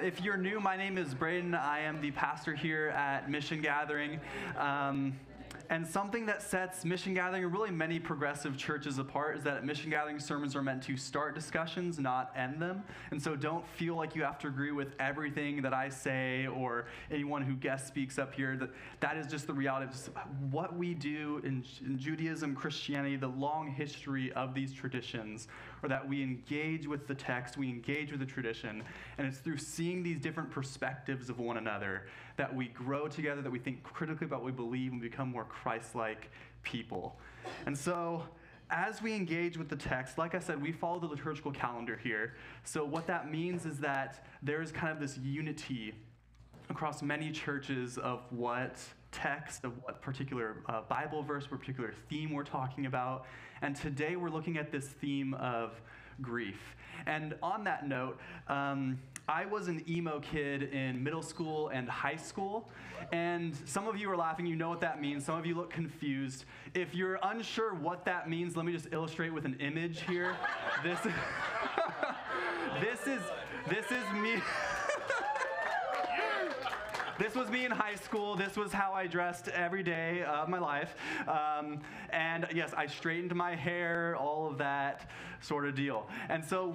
If you're new, my name is Braeden. I am the pastor here at Missiongathering. And something that sets Missiongathering and really many progressive churches apart is that at Missiongathering, sermons are meant to start discussions, not end them. And so don't feel like you have to agree with everything that I say or anyone who guest speaks up here. That is just the reality of what we do in Judaism, Christianity, the long history of these traditions, or that we engage with the text, we engage with the tradition, and it's through seeing these different perspectives of one another that we grow together, that we think critically about what we believe and become more Christ-like people. And so as we engage with the text, like I said, we follow the liturgical calendar here. So what that means is that there's kind of this unity across many churches of what text, of what particular Bible verse, what particular theme we're talking about. And today we're looking at this theme of grief. And on that note, I was an emo kid in middle school and high school, and some of you are laughing, you know what that means. Some of you look confused. If you're unsure what that means, let me just illustrate with an image here. This is me. This was me in high school. This was how I dressed every day of my life. And yes, I straightened my hair, all of that sort of deal. And so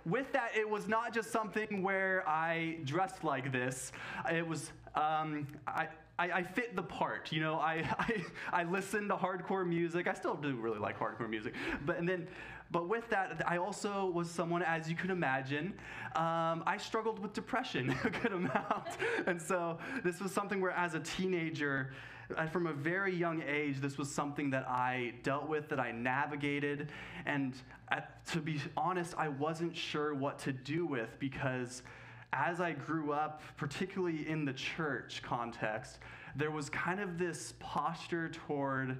with that, it was not just something where I dressed like this. It was, I fit the part, you know. I listened to hardcore music. I still do really like hardcore music, but with that, I also was someone, as you could imagine, I struggled with depression a good amount, and so this was something where, as a teenager, from a very young age, this was something that I dealt with, that I navigated, and to be honest, I wasn't sure what to do with, because as I grew up, particularly in the church context, there was kind of this posture toward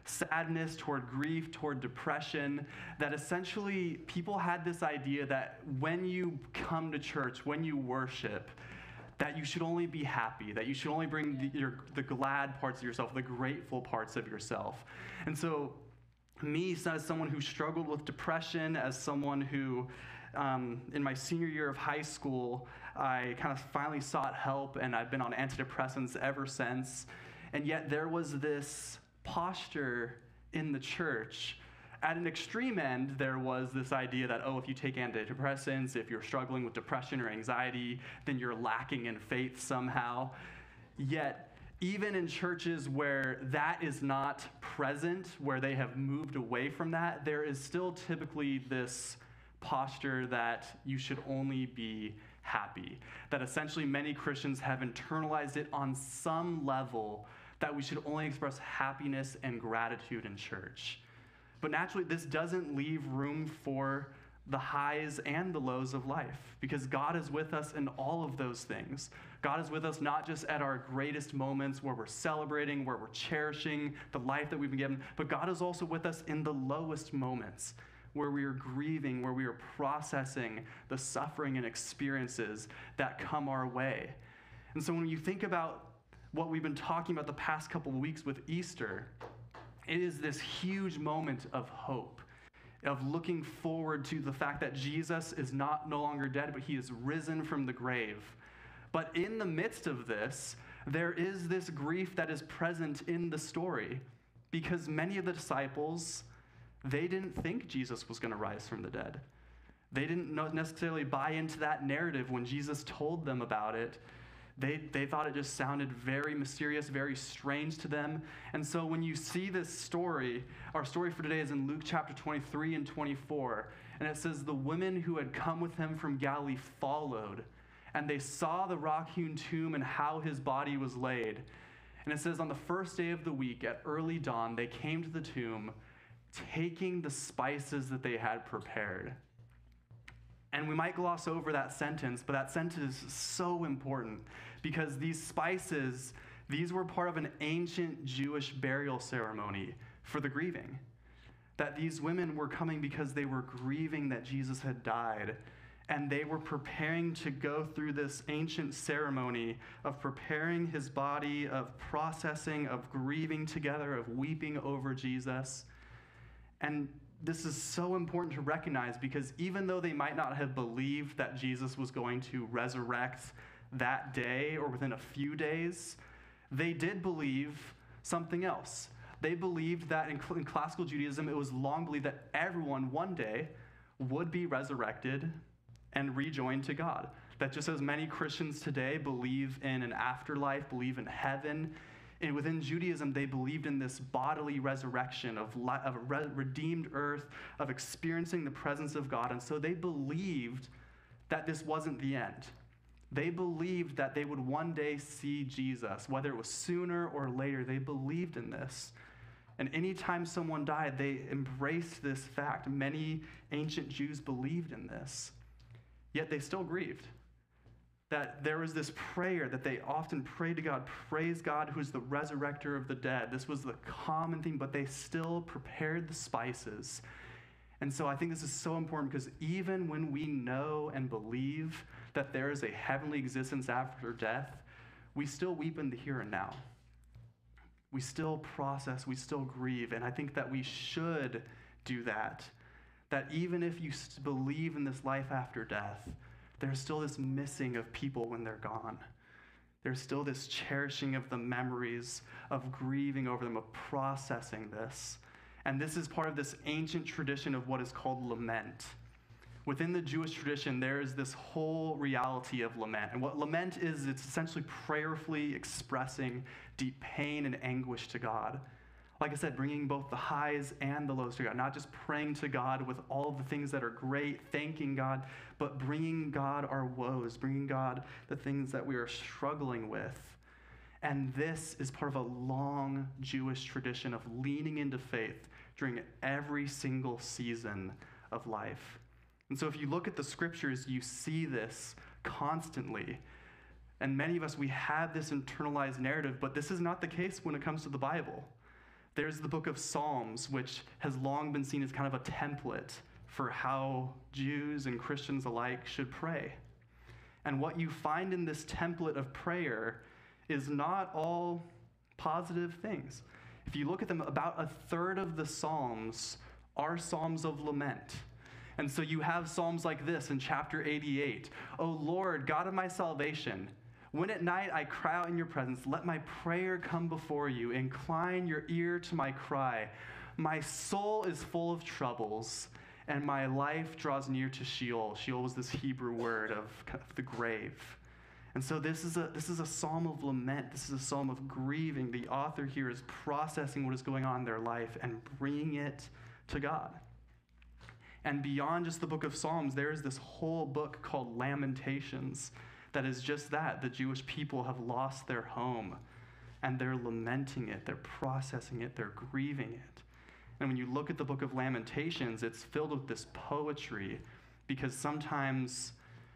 sadness, toward grief, toward depression, that essentially people had this idea that when you come to church, when you worship, that you should only be happy, that you should only bring the glad parts of yourself, the grateful parts of yourself. And me, as someone who struggled with depression, as someone who, in my senior year of high school, I kind of finally sought help, and I've been on antidepressants ever since. And yet there was this posture in the church. At an extreme end, there was this idea that, if you take antidepressants, if you're struggling with depression or anxiety, then you're lacking in faith somehow. Yet, even in churches where that is not present, where they have moved away from that, there is still typically this posture that you should only be happy. That essentially many Christians have internalized it on some level, that we should only express happiness and gratitude in church. But naturally, this doesn't leave room for the highs and the lows of life, because God is with us in all of those things. God is with us not just at our greatest moments where we're celebrating, where we're cherishing the life that we've been given, but God is also with us in the lowest moments, where we are grieving, where we are processing the suffering and experiences that come our way. And so when you think about what we've been talking about the past couple of weeks with Easter, it is this huge moment of hope, of looking forward to the fact that Jesus is no longer dead, but he is risen from the grave. But in the midst of this, there is this grief that is present in the story, because many of the disciples, they didn't think Jesus was going to rise from the dead. They didn't necessarily buy into that narrative when Jesus told them about it. They thought it just sounded very mysterious, very strange to them. And so when you see this story, our story for today is in Luke chapter 23 and 24. And it says, the women who had come with him from Galilee followed, and they saw the rock-hewn tomb and how his body was laid. And it says, on the first day of the week at early dawn, they came to the tomb, taking the spices that they had prepared. And we might gloss over that sentence, but that sentence is so important, because these spices, these were part of an ancient Jewish burial ceremony for the grieving. That these women were coming because they were grieving that Jesus had died, and they were preparing to go through this ancient ceremony of preparing his body, of processing, of grieving together, of weeping over Jesus. And this is so important to recognize, because even though they might not have believed that Jesus was going to resurrect that day or within a few days, they did believe something else. They believed that in classical Judaism, it was long believed that everyone one day would be resurrected and rejoined to God. That just as many Christians today believe in an afterlife, believe in heaven, and within Judaism, they believed in this bodily resurrection of a redeemed earth, of experiencing the presence of God. And so they believed that this wasn't the end. They believed that they would one day see Jesus, whether it was sooner or later. They believed in this. And anytime someone died, they embraced this fact. Many ancient Jews believed in this, yet they still grieved. That there was this prayer that they often prayed to God, praise God who's the resurrector of the dead. This was the common thing, but they still prepared the spices. And so I think this is so important, because even when we know and believe that there is a heavenly existence after death, we still weep in the here and now. We still process, we still grieve, and I think that we should do that. That even if you believe in this life after death, there's still this missing of people when they're gone. There's still this cherishing of the memories, of grieving over them, of processing this. And this is part of this ancient tradition of what is called lament. Within the Jewish tradition, there is this whole reality of lament. And what lament is, it's essentially prayerfully expressing deep pain and anguish to God. Like I said, bringing both the highs and the lows to God, not just praying to God with all of the things that are great, thanking God, but bringing God our woes, bringing God the things that we are struggling with. And this is part of a long Jewish tradition of leaning into faith during every single season of life. And so if you look at the scriptures, you see this constantly. And many of us, we have this internalized narrative, but this is not the case when it comes to the Bible. There's the book of Psalms, which has long been seen as kind of a template for how Jews and Christians alike should pray. And what you find in this template of prayer is not all positive things. If you look at them, about a third of the Psalms are Psalms of lament. And so you have Psalms like this in chapter 88. "O Lord, God of my salvation, when at night I cry out in your presence, let my prayer come before you. Incline your ear to my cry. My soul is full of troubles, and my life draws near to Sheol." Sheol was this Hebrew word of the grave. And so this is a psalm of lament. This is a psalm of grieving. The author here is processing what is going on in their life and bringing it to God. And beyond just the book of Psalms, there is this whole book called Lamentations that is just that. The Jewish people have lost their home, and they're lamenting it, they're processing it, they're grieving it. And when you look at the book of Lamentations, it's filled with this poetry, because sometimes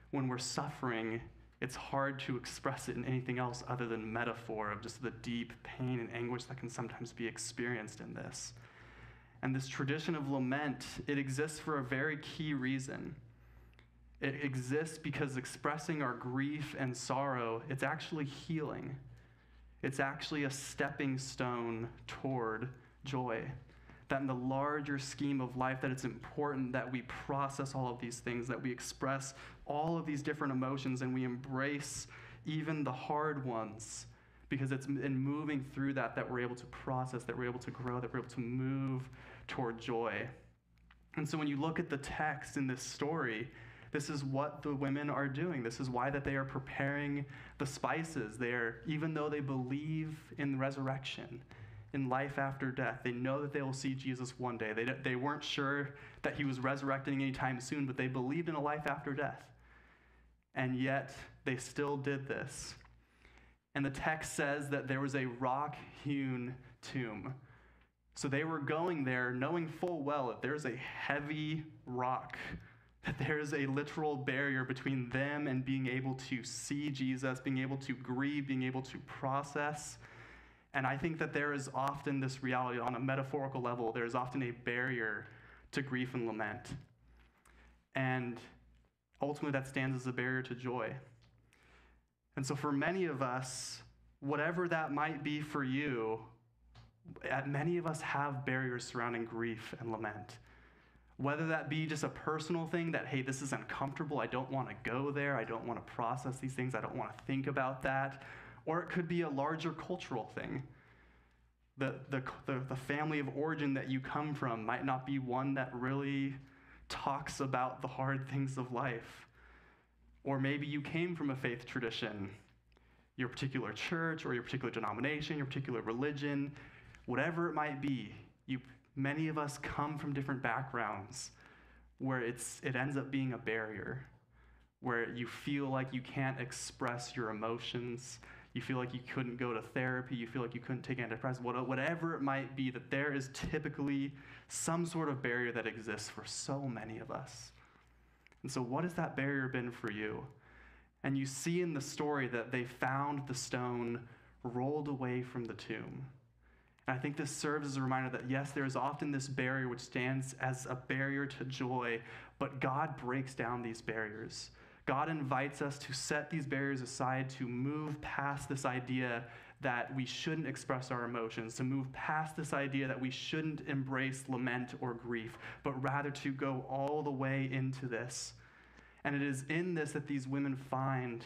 when we're suffering, it's hard to express it in anything else other than metaphor of just the deep pain and anguish that can sometimes be experienced in this. And this tradition of lament, it exists for a very key reason. It exists because expressing our grief and sorrow, it's actually healing. It's actually a stepping stone toward joy. That in the larger scheme of life, that it's important that we process all of these things, that we express all of these different emotions, and we embrace even the hard ones, because it's in moving through that we're able to process, that we're able to grow, that we're able to move toward joy. And so when you look at the text in this story, this is what the women are doing. This is why that they are preparing the spices. Even though they believe in resurrection, in life after death, they know that they will see Jesus one day. They weren't sure that he was resurrecting anytime soon, but they believed in a life after death. And yet, they still did this. And the text says that there was a rock-hewn tomb. So they were going there knowing full well that there's a heavy rock, that there's a literal barrier between them and being able to see Jesus, being able to grieve, being able to process. And I think that there is often this reality on a metaphorical level. There is often a barrier to grief and lament. And ultimately that stands as a barrier to joy. And so for many of us, whatever that might be for you, many of us have barriers surrounding grief and lament. Whether that be just a personal thing that, hey, this is uncomfortable, I don't want to go there, I don't want to process these things, I don't want to think about that. Or it could be a larger cultural thing. The family of origin that you come from might not be one that really talks about the hard things of life. Or maybe you came from a faith tradition, your particular church or your particular denomination, your particular religion, whatever it might be. Many of us come from different backgrounds where it ends up being a barrier, where you feel like you can't express your emotions, you feel like you couldn't go to therapy, you feel like you couldn't take antidepressants, whatever it might be, that there is typically some sort of barrier that exists for so many of us. And so what has that barrier been for you? And you see in the story that they found the stone rolled away from the tomb. And I think this serves as a reminder that yes, there is often this barrier which stands as a barrier to joy, but God breaks down these barriers. God invites us to set these barriers aside, to move past this idea that we shouldn't express our emotions, to move past this idea that we shouldn't embrace lament or grief, but rather to go all the way into this. And it is in this that these women find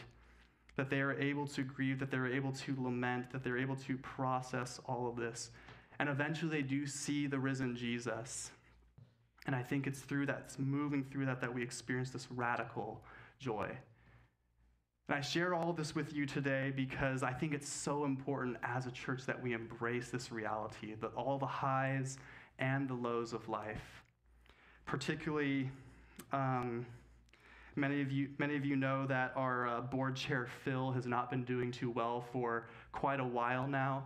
that they are able to grieve, that they're able to lament, that they're able to process all of this. And eventually they do see the risen Jesus. And I think it's through that, it's moving through that we experience this radical joy. And I share all of this with you today because I think it's so important as a church that we embrace this reality, that all the highs and the lows of life. Particularly, many of you know that our board chair, Phil, has not been doing too well for quite a while now.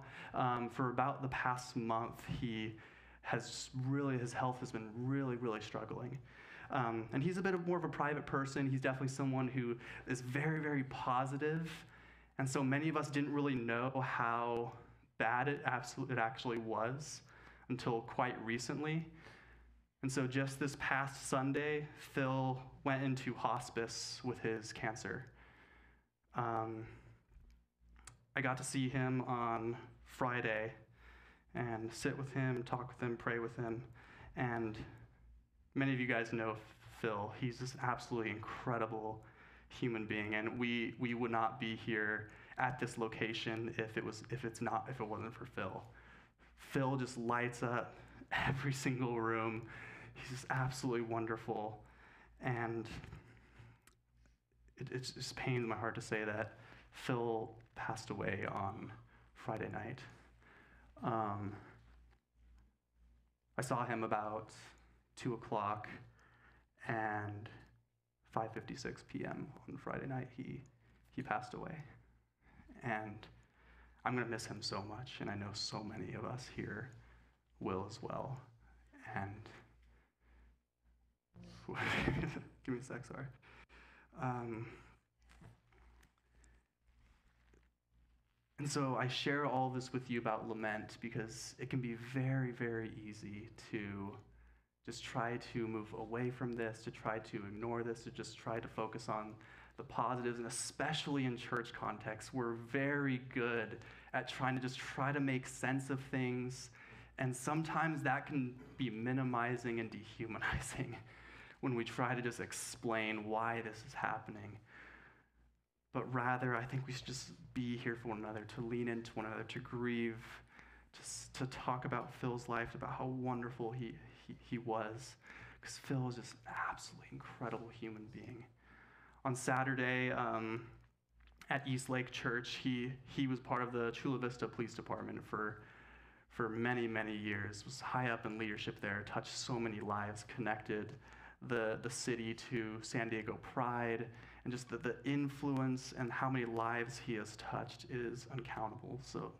For about the past month, his health has been really, really struggling. And he's a bit more of a private person. He's definitely someone who is very, very positive. And so many of us didn't really know how bad it actually was until quite recently. And so just this past Sunday, Phil went into hospice with his cancer. I got to see him on Friday and sit with him, talk with him, pray with him. And many of you guys know Phil. He's just an absolutely incredible human being, and we would not be here at this location if it wasn't for Phil. Phil just lights up every single room. He's just absolutely wonderful, and it just pains my heart to say that Phil passed away on Friday night. I saw him about 2 o'clock, and 5:56 p.m. on Friday night, he passed away. And I'm going to miss him so much, and I know so many of us here will as well. And give me a sec, sorry. And so I share all this with you about lament because it can be very, very easy to just try to move away from this, to try to ignore this, to just try to focus on the positives. And especially in church contexts, we're very good at trying to make sense of things. And sometimes that can be minimizing and dehumanizing when we try to just explain why this is happening. But rather, I think we should just be here for one another, to lean into one another, to grieve, to talk about Phil's life, about how wonderful he was, because Phil is just an absolutely incredible human being. On Saturday at East Lake Church, he was part of the Chula Vista Police Department for many, many years, was high up in leadership there, touched so many lives, connected the city to San Diego Pride, and just the influence and how many lives he has touched is uncountable. So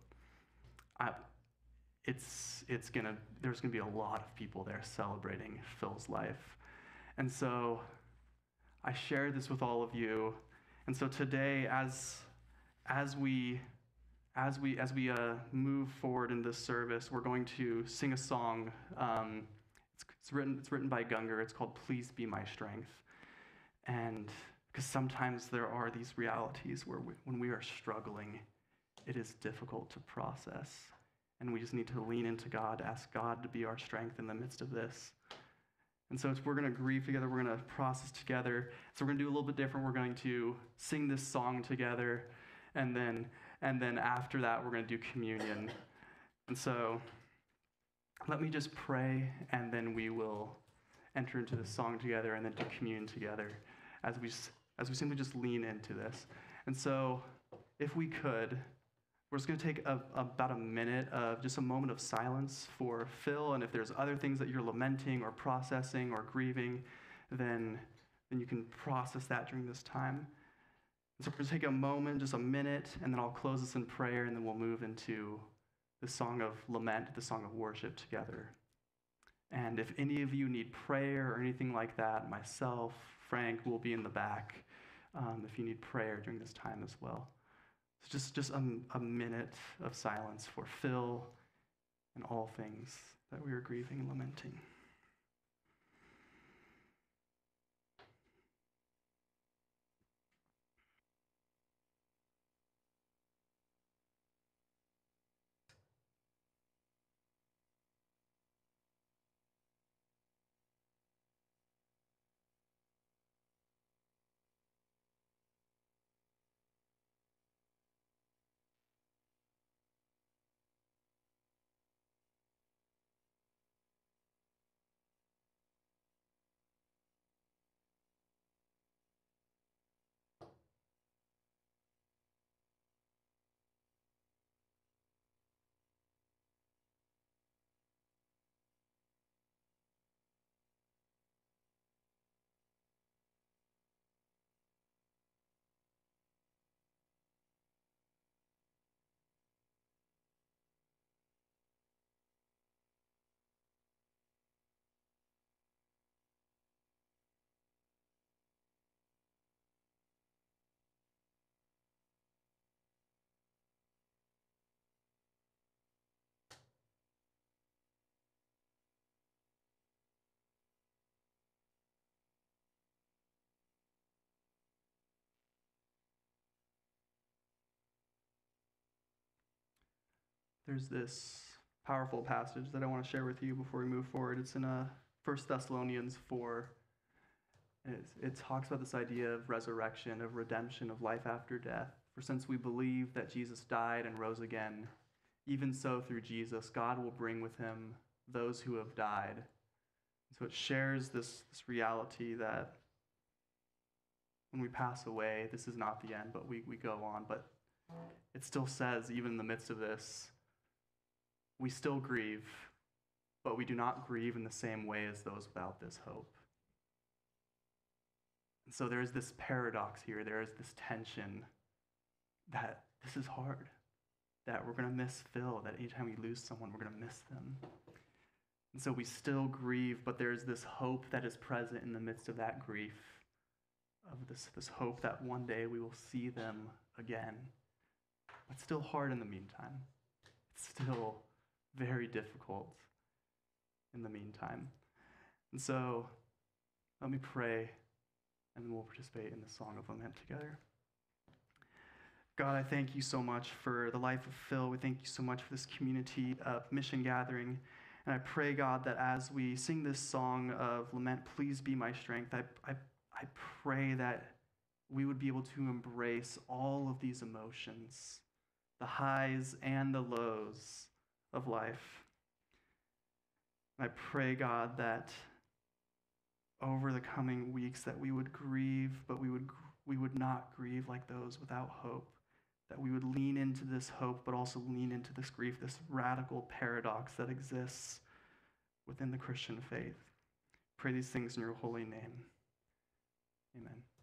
there's gonna be a lot of people there celebrating Phil's life. And so I share this with all of you. And so today, as we move forward in this service, we're going to sing a song. It's written by Gungor. It's called "Please Be My Strength." And because sometimes there are these realities where when we are struggling, it is difficult to process. And we just need to lean into God, ask God to be our strength in the midst of this. And so we're going to grieve together, we're going to process together. So we're going to do a little bit different. We're going to sing this song together, and then after that, we're going to do communion. And so let me just pray, and then we will enter into this song together and then do communion together as we simply just lean into this. And so if we could, we're just going to take about a minute of just a moment of silence for Phil, and if there's other things that you're lamenting or processing or grieving, then you can process that during this time. And so we're going to take a moment, just a minute, and then I'll close this in prayer, and then we'll move into the song of lament, the song of worship together. And if any of you need prayer or anything like that, myself, Frank will be in the back if you need prayer during this time as well. So just a minute of silence for Phil and all things that we are grieving and lamenting. There's this powerful passage that I want to share with you before we move forward. It's in 1 Thessalonians 4. It talks about this idea of resurrection, of redemption, of life after death. For since we believe that Jesus died and rose again, even so through Jesus, God will bring with him those who have died. So it shares this reality that when we pass away, this is not the end, but we go on. But it still says, even in the midst of this, we still grieve, but we do not grieve in the same way as those without this hope. And so there is this paradox here. There is this tension that this is hard, that we're going to miss Phil, that anytime we lose someone, we're going to miss them. And so we still grieve, but there's this hope that is present in the midst of that grief, of this hope that one day we will see them again. But still hard in the meantime. It's still very difficult in the meantime. And so let me pray, and then we'll participate in the song of lament together. God, I thank you so much for the life of Phil. We thank you so much for this community of mission gathering. And I pray, God, that as we sing this song of lament, please be my strength. I pray that we would be able to embrace all of these emotions, the highs and the lows of life. I pray, God, that over the coming weeks that we would grieve, but we would not grieve like those without hope, that we would lean into this hope, but also lean into this grief, this radical paradox that exists within the Christian faith. Pray these things in your holy name. Amen.